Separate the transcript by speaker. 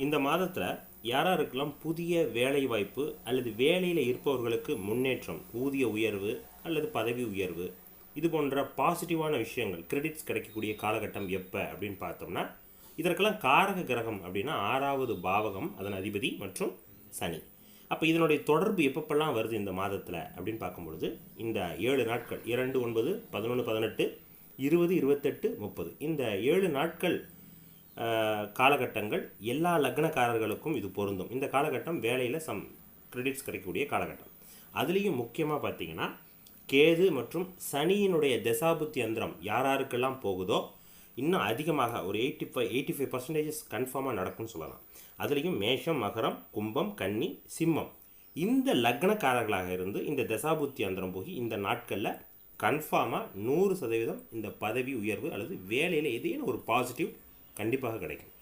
Speaker 1: இந்த மாதத்தில் யாராருக்கெல்லாம் புதிய வேலை வாய்ப்பு அல்லது வேலையில் இருப்பவர்களுக்கு முன்னேற்றம், ஊதிய உயர்வு அல்லது பதவி உயர்வு, இது போன்ற பாசிட்டிவான விஷயங்கள், கிரெடிட்ஸ் கிடைக்கக்கூடிய காலகட்டம் எப்போ அப்படின்னு பார்த்தோம்னா, இதற்கெல்லாம் காரக கிரகம் அப்படின்னா 6வது பாவகம், அதன் அதிபதி மற்றும் சனி. அப்போ இதனுடைய தொடர்பு எப்பப்பெல்லாம் வருது இந்த மாதத்தில் அப்படின்னு பார்க்கும்பொழுது, இந்த 7 நாட்கள் 2, 9, 11, 18, 20, 28, 30 இந்த 7 நாட்கள் காலகட்டங்கள் எல்லா லக்னக்காரர்களுக்கும் இது பொருந்தும். இந்த காலகட்டம் வேலையில் கிரெடிட்ஸ் கிடைக்கக்கூடிய காலகட்டம். அதுலேயும் முக்கியமாக பார்த்தீங்கன்னா, கேது மற்றும் சனியினுடைய தசாபுத்தி யந்திரம் யாராருக்கெல்லாம் போகுதோ இன்னும் அதிகமாக ஒரு 85% கன்ஃபார்மாக நடக்கும்னு சொல்லலாம். அதுலேயும் மேஷம், மகரம், கும்பம், கன்னி, சிம்மம் இந்த லக்னக்காரர்களாக இருந்து இந்த தசாபுத்தி யந்திரம் போகி இந்த நாட்களில் கன்ஃபார்மாக 100% இந்த பதவி உயர்வு அல்லது வேலையில் ஏதேனும் ஒரு பாசிட்டிவ் கண்டிப்பாக கிடைக்கும்.